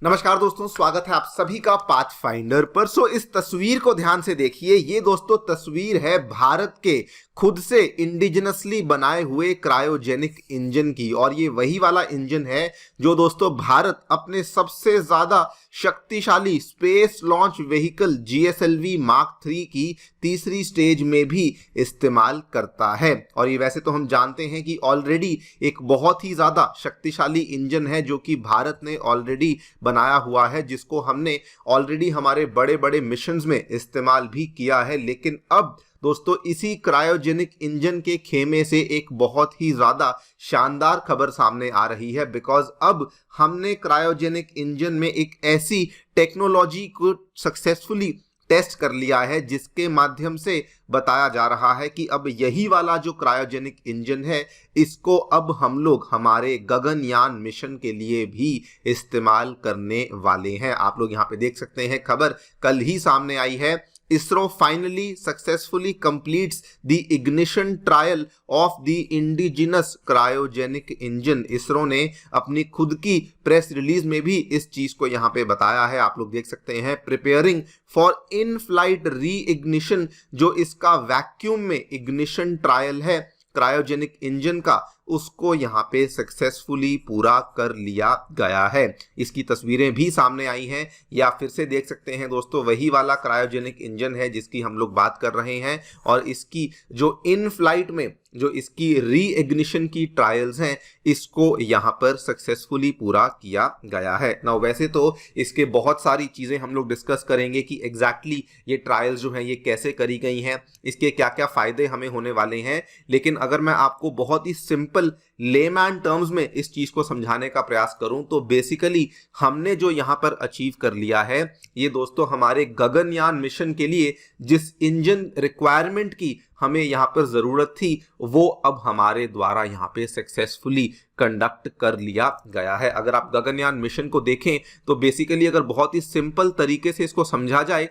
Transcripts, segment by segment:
नमस्कार दोस्तों, स्वागत है आप सभी का पाथफाइंडर पर। इस तस्वीर को ध्यान से देखिए। ये दोस्तों तस्वीर है भारत के खुद से इंडिजिनसली बनाए हुए क्रायोजेनिक इंजन की, और ये वही वाला इंजन है जो दोस्तों भारत अपने सबसे ज्यादा शक्तिशाली space launch vehicle GSLV mark 3 की तीसरी स्टेज में भी इस्तेमाल करता है। और ये वैसे तो हम जानते हैं कि ऑलरेडी एक बहुत ही ज्यादा शक्तिशाली इंजन है जो कि भारत ने ऑलरेडी बनाया हुआ है, जिसको हमने ऑलरेडी हमारे बड़े बड़े मिशंस में इस्तेमाल भी किया है। लेकिन अब दोस्तों इसी क्रायोजेनिक इंजन के खेमे से एक बहुत ही ज्यादा शानदार खबर सामने आ रही है, बिकॉज अब हमने क्रायोजेनिक इंजन में एक ऐसी टेक्नोलॉजी को सक्सेसफुली टेस्ट कर लिया है जिसके माध्यम से बताया जा रहा है कि अब यही वाला जो क्रायोजेनिक इंजन है इसको अब हम लोग हमारे गगनयान मिशन के लिए भी इस्तेमाल करने वाले हैं। आप लोग यहाँ पे देख सकते हैं, खबर कल ही सामने आई है। ISRO finally successfully completes the ignition trial of the indigenous cryogenic engine। ISRO ने अपनी खुद की प्रेस रिलीज में भी इस चीज को यहाँ पे बताया है। आप लोग देख सकते हैं, प्रिपेयरिंग फॉर इन फ्लाइट री इग्निशन, जो इसका वैक्यूम में इग्निशन ट्रायल है क्रायोजेनिक इंजन का, उसको यहाँ पे सक्सेसफुली पूरा कर लिया गया है। इसकी तस्वीरें भी सामने आई हैं, या फिर से देख सकते हैं दोस्तों, वही वाला क्रायोजेनिक इंजन है जिसकी हम लोग बात कर रहे हैं। और इसकी जो इन फ्लाइट में जो इसकी री इग्निशन की ट्रायल्स हैं, इसको यहाँ पर सक्सेसफुली पूरा किया गया है ना। वैसे तो इसके बहुत सारी चीजें हम लोग डिस्कस करेंगे कि एग्जैक्टली ये ट्रायल्स जो हैं ये कैसे करी गई हैं, इसके क्या क्या फायदे हमें होने वाले हैं। लेकिन अगर मैं आपको बहुत ही सिंपल लेमैन टर्म्स में इस चीज को समझाने का प्रयास करूं तो बेसिकली हमने जो यहां पर अचीव कर लिया है, ये दोस्तों हमारे गगनयान मिशन के लिए जिस इंजन रिक्वायरमेंट की हमें यहां पर जरूरत थी, वो अब हमारे द्वारा यहां पे सक्सेसफुली कंडक्ट कर लिया गया है। अगर आप गगनयान मिशन को देखें तो बेसिकली अगर बहुत ही सिंपल तरीके से इसको समझा जाए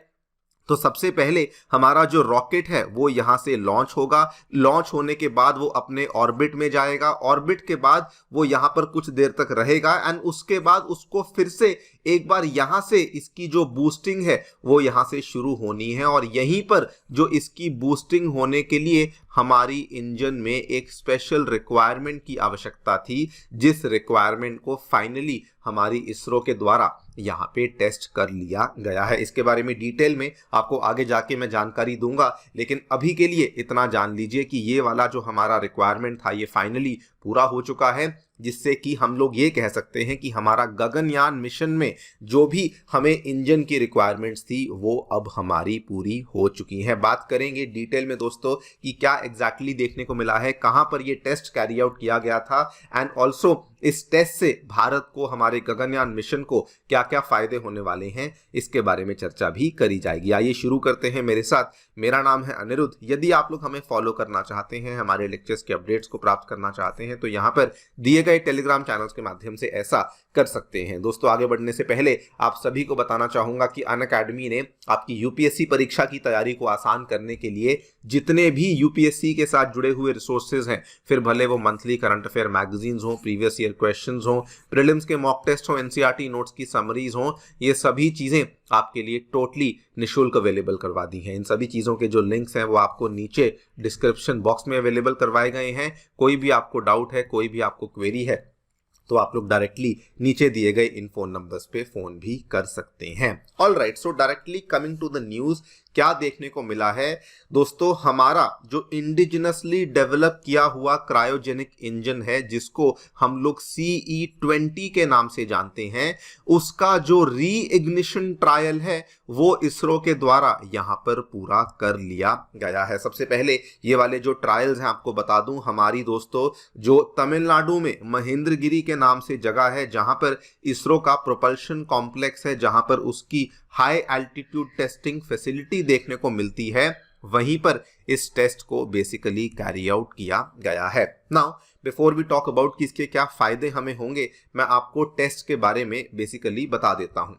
तो सबसे पहले हमारा जो रॉकेट है वो यहां से लॉन्च होगा। लॉन्च होने के बाद वो अपने ऑर्बिट में जाएगा। ऑर्बिट के बाद वो यहां पर कुछ देर तक रहेगा एंड उसके बाद उसको फिर से एक बार यहां से इसकी जो बूस्टिंग है वो यहां से शुरू होनी है। और यहीं पर जो इसकी बूस्टिंग होने के लिए हमारी इंजन में एक स्पेशल रिक्वायरमेंट की आवश्यकता थी, जिस रिक्वायरमेंट को फाइनली हमारी इसरो के द्वारा यहाँ पे टेस्ट कर लिया गया है। इसके बारे में डिटेल में आपको आगे जाके मैं जानकारी दूंगा, लेकिन अभी के लिए इतना जान लीजिए कि ये वाला जो हमारा रिक्वायरमेंट था ये फाइनली पूरा हो चुका है, जिससे कि हम लोग ये कह सकते हैं कि हमारा गगनयान मिशन में जो भी हमें इंजन की रिक्वायरमेंट्स थी वो अब हमारी पूरी हो चुकी हैं। बात करेंगे डिटेल में दोस्तों कि क्या एग्जैक्टली देखने को मिला है, कहां पर ये टेस्ट कैरी आउट किया गया था, एंड ऑल्सो इस टेस्ट से भारत को, हमारे गगनयान मिशन को क्या क्या फायदे होने वाले हैं, इसके बारे में चर्चा भी करी जाएगी। आइए शुरू करते हैं मेरे साथ। मेरा नाम है अनिरुद्ध। यदि आप लोग हमें फॉलो करना चाहते हैं, हमारे लेक्चर्स के अपडेट्स को प्राप्त करना चाहते हैं, तो यहाँ पर दिए गए टेलीग्राम चैनल्स के माध्यम से ऐसा कर सकते हैं। दोस्तों आगे बढ़ने से पहले आप सभी को बताना चाहूंगा कि अनअकैडमी ने आपकी यूपीएससी परीक्षा की तैयारी को आसान करने के लिए जितने भी यूपीएससी के साथ जुड़े हुए रिसोर्सेज हैं, फिर भले वो मंथली करंट अफेयर मैगजीन्स हो, प्रीवियस ईयर क्वेश्चंस हो, प्रीलिम्स के मॉक टेस्ट हो, एनसीईआरटी नोट्स की समरीज हो, ये सभी चीजें आपके लिए टोटली निःशुल्क अवेलेबल करवा दी हैं। इन सभी चीजों के जो लिंक्स हैं वो आपको नीचे डिस्क्रिप्शन बॉक्स में अवेलेबल करवाए गए हैं। कोई भी आपको डाउट है, कोई भी आपको क्वेरी है, तो आप लोग डायरेक्टली नीचे दिए गए इन फोन नंबर्स पे फोन भी कर सकते हैं। All right, so directly coming to the news, क्या देखने को मिला है दोस्तों, हमारा जो इंडिजिनसली डेवलप किया हुआ क्रायोजेनिक इंजन है जिसको हम लोग CE-20 के नाम से जानते हैं, उसका जो री इग्निशन ट्रायल है वो इसरो के द्वारा यहां पर पूरा कर लिया गया है। सबसे पहले ये वाले जो ट्रायल्स हैं आपको बता दूं, हमारी दोस्तों जो तमिलनाडु में महेंद्रगिरी के नाम से जगह है जहां पर इसरो का प्रोपल्शन कॉम्प्लेक्स है, जहां पर उसकी हाई एल्टीट्यूड टेस्टिंग फैसिलिटी देखने को मिलती है, वहीं पर इस टेस्ट को बेसिकली कैरी आउट किया गया है। Now before we talk about कि इसके क्या फायदे हमें होंगे, मैं आपको टेस्ट के बारे में बेसिकली बता देता हूं।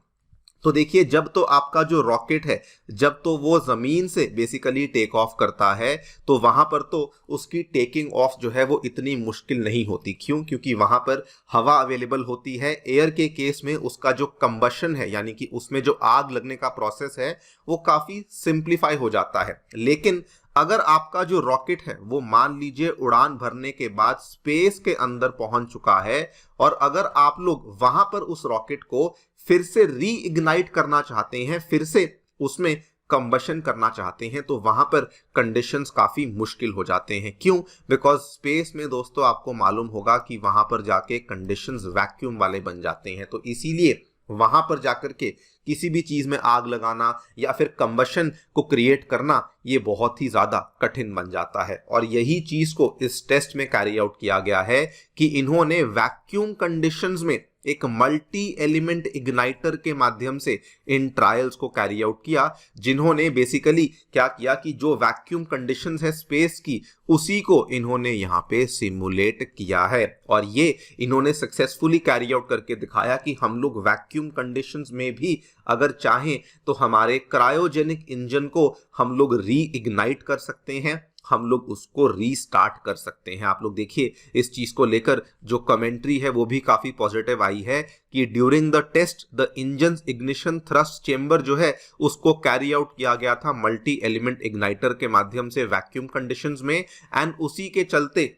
तो देखिए, जब तो आपका जो रॉकेट है, जब तो वो जमीन से बेसिकली टेक ऑफ करता है, तो वहां पर तो उसकी टेकिंग ऑफ जो है वो इतनी मुश्किल नहीं होती। क्यों? क्योंकि वहां पर हवा अवेलेबल होती है। एयर के केस में उसका जो कंबशन है, यानी कि उसमें जो आग लगने का प्रोसेस है, वो काफी सिंप्लीफाई हो जाता है। लेकिन अगर आपका जो रॉकेट है वो मान लीजिए उड़ान भरने के बाद स्पेस के अंदर पहुंच चुका है, और अगर आप लोग वहां पर उस रॉकेट को फिर से रीइग्नाइट करना चाहते हैं, फिर से उसमें कंबशन करना चाहते हैं, तो वहां पर कंडीशंस काफी मुश्किल हो जाते हैं। क्यों? बिकॉज स्पेस में दोस्तों आपको मालूम होगा कि वहां पर जाके कंडीशंस वैक्यूम वाले बन जाते हैं। तो इसीलिए वहां पर जाकर के किसी भी चीज में आग लगाना या फिर कंबशन को क्रिएट करना, ये बहुत ही ज्यादा कठिन बन जाता है। और यही चीज को इस टेस्ट में कैरी आउट किया गया है कि इन्होंने वैक्यूम कंडीशंस में एक मल्टी एलिमेंट इग्नाइटर के माध्यम से इन ट्रायल्स को कैरी आउट किया, जिन्होंने बेसिकली क्या किया कि जो वैक्यूम कंडीशंस है स्पेस की, उसी को इन्होंने यहाँ पे सिमुलेट किया है। और ये इन्होंने सक्सेसफुली कैरी आउट करके दिखाया कि हम लोग वैक्यूम कंडीशंस में भी अगर चाहें तो हमारे क्रायोजेनिक इंजन को हम लोग रीइग्नाइट कर सकते हैं, हम लोग उसको रीस्टार्ट कर सकते हैं। आप लोग देखिए, इस चीज को लेकर जो कमेंट्री है वो भी काफी पॉजिटिव आई है कि during the test the engine ignition thrust chamber जो है उसको कैरी आउट किया गया था मल्टी एलिमेंट इग्नाइटर के माध्यम से वैक्यूम कंडीशंस में, एंड उसी के चलते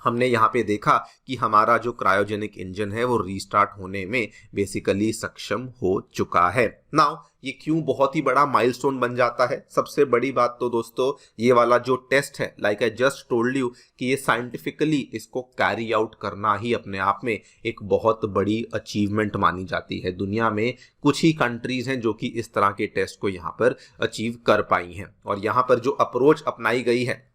हमने यहाँ पे देखा कि हमारा जो क्रायोजेनिक इंजन है वो रीस्टार्ट होने में बेसिकली सक्षम हो चुका है। नाउ ये क्यों बहुत ही बड़ा माइलस्टोन बन जाता है? सबसे बड़ी बात तो दोस्तों ये वाला जो टेस्ट है, like I just told you, कि ये साइंटिफिकली इसको कैरी आउट करना ही अपने आप में एक बहुत बड़ी अचीवमेंट मानी जाती है। दुनिया में कुछ ही कंट्रीज हैं जो कि इस तरह के टेस्ट को यहाँ पर अचीव कर पाई हैं। और यहाँ पर जो अप्रोच अपनाई गई है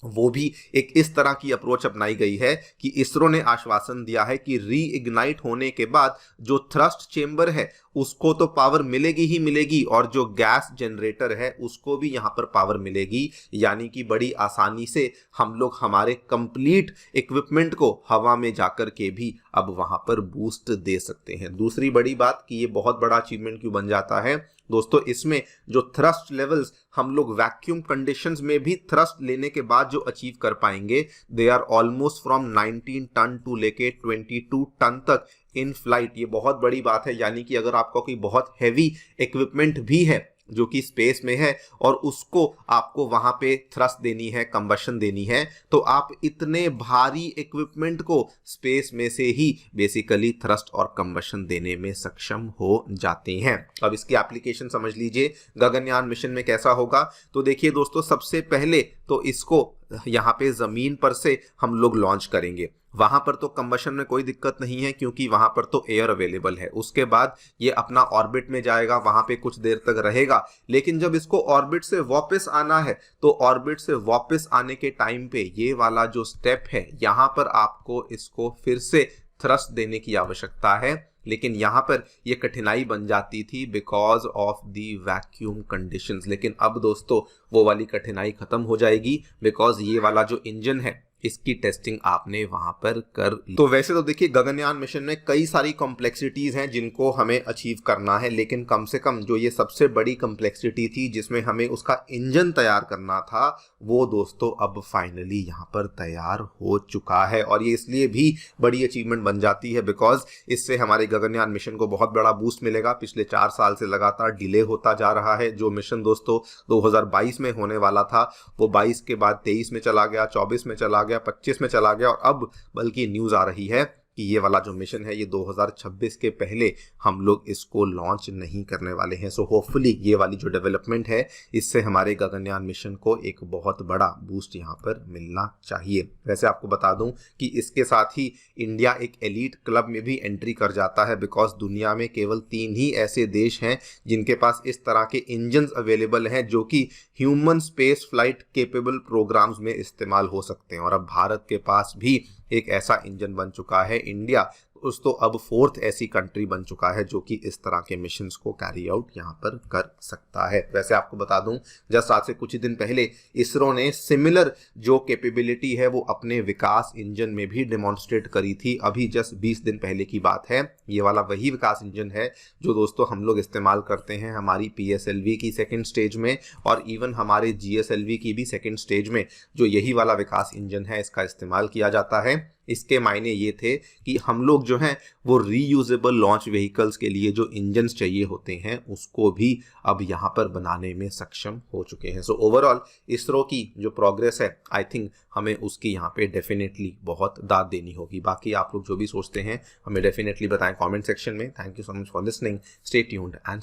वो भी एक इस तरह की अप्रोच अपनाई गई है कि इसरो ने आश्वासन दिया है कि रीइग्नाइट होने के बाद जो थ्रस्ट चेंबर है उसको तो पावर मिलेगी ही मिलेगी, और जो गैस जनरेटर है उसको भी यहाँ पर पावर मिलेगी। यानी कि बड़ी आसानी से हम लोग हमारे कंप्लीट इक्विपमेंट को हवा में जाकर के भी अब वहां पर बूस्ट दे सकते हैं। दूसरी बड़ी बात कि ये बहुत बड़ा अचीवमेंट क्यों बन जाता है दोस्तों, इसमें जो थ्रस्ट लेवल्स हम लोग वैक्यूम कंडीशंस में भी थ्रस्ट लेने के बाद जो अचीव कर पाएंगे, they are almost from 19 ton to लेके 22 टन तक इन फ्लाइट। ये बहुत बड़ी बात है। यानी कि अगर आपका कोई बहुत हैवी इक्विपमेंट भी है जो कि स्पेस में है और उसको आपको वहां पे थ्रस्ट देनी है, कंबशन देनी है, तो आप इतने भारी इक्विपमेंट को स्पेस में से ही बेसिकली थ्रस्ट और कंबशन देने में सक्षम हो जाते हैं। अब इसकी एप्लीकेशन समझ लीजिए गगनयान मिशन में कैसा होगा। तो देखिए दोस्तों, सबसे पहले तो इसको यहाँ पे जमीन पर से हम लोग लॉन्च करेंगे। वहां पर तो कंबशन में कोई दिक्कत नहीं है क्योंकि वहां पर तो एयर अवेलेबल है। उसके बाद ये अपना ऑर्बिट में जाएगा, वहां पे कुछ देर तक रहेगा। लेकिन जब इसको ऑर्बिट से वापस आना है तो ऑर्बिट से वापस आने के टाइम पे ये वाला जो स्टेप है, यहाँ पर आपको इसको फिर से थ्रस्ट देने की आवश्यकता है। लेकिन यहाँ पर ये कठिनाई बन जाती थी because of the vacuum conditions. लेकिन अब दोस्तों वो वाली कठिनाई खत्म हो जाएगी बिकॉज ये वाला जो इंजन है इसकी टेस्टिंग आपने वहां पर कर ली। तो वैसे तो देखिए गगनयान मिशन में कई सारी कॉम्प्लेक्सिटीज हैं जिनको हमें अचीव करना है, लेकिन कम से कम जो ये सबसे बड़ी कॉम्प्लेक्सिटी थी जिसमें हमें उसका इंजन तैयार करना था, वो दोस्तों अब फाइनली यहाँ पर तैयार हो चुका है। और ये इसलिए भी बड़ी अचीवमेंट बन जाती है बिकॉज इससे हमारे गगनयान मिशन को बहुत बड़ा बूस्ट मिलेगा। पिछले 4 साल से लगातार डिले होता जा रहा है। जो मिशन दोस्तों 2022 में होने वाला था वो 22 के बाद 23 में चला गया, 24 में चला गया, 25 में चला गया, और अब बल्कि न्यूज आ रही है कि ये वाला जो मिशन है ये 2026 के पहले हम लोग इसको लॉन्च नहीं करने वाले हैं। सो होपफुली ये वाली जो डेवलपमेंट है इससे हमारे गगनयान मिशन को एक बहुत बड़ा बूस्ट यहाँ पर मिलना चाहिए। वैसे आपको बता दूं कि इसके साथ ही इंडिया एक एलीट क्लब में भी एंट्री कर जाता है बिकॉज दुनिया में केवल 3 ही ऐसे देश हैं जिनके पास इस तरह के इंजन्स अवेलेबल हैं जो कि human space flight capable programs में इस्तेमाल हो सकते हैं। और अब भारत के पास भी एक ऐसा इंजन बन चुका है, इंडिया दोस्तों अब फोर्थ ऐसी कंट्री बन चुका है जो कि इस तरह के मिशंस को कैरी आउट यहाँ पर कर सकता है। वैसे आपको बता दूं, जस्ट आज से कुछ ही दिन पहले इसरो ने सिमिलर जो कैपेबिलिटी है वो अपने विकास इंजन में भी डेमोन्स्ट्रेट करी थी। अभी जस्ट 20 दिन पहले की बात है। ये वाला वही विकास इंजन है जो दोस्तों हम लोग इस्तेमाल करते हैं हमारी PSLV की सेकेंड स्टेज में, और इवन हमारे GSLV की भी सेकेंड स्टेज में जो यही वाला विकास इंजन है इसका इस्तेमाल किया जाता है। इसके मायने ये थे कि हम लोग जो हैं वो रीयूजेबल लॉन्च व्हीकल्स के लिए जो इंजन्स चाहिए होते हैं उसको भी अब यहाँ पर बनाने में सक्षम हो चुके हैं। सो ओवरऑल इसरो की जो प्रोग्रेस है आई थिंक हमें उसकी यहाँ पे डेफिनेटली बहुत दाद देनी होगी। बाकी आप लोग जो भी सोचते हैं हमें डेफिनेटली बताएं कमेंट सेक्शन में। Thank you so much for listening, stay tuned and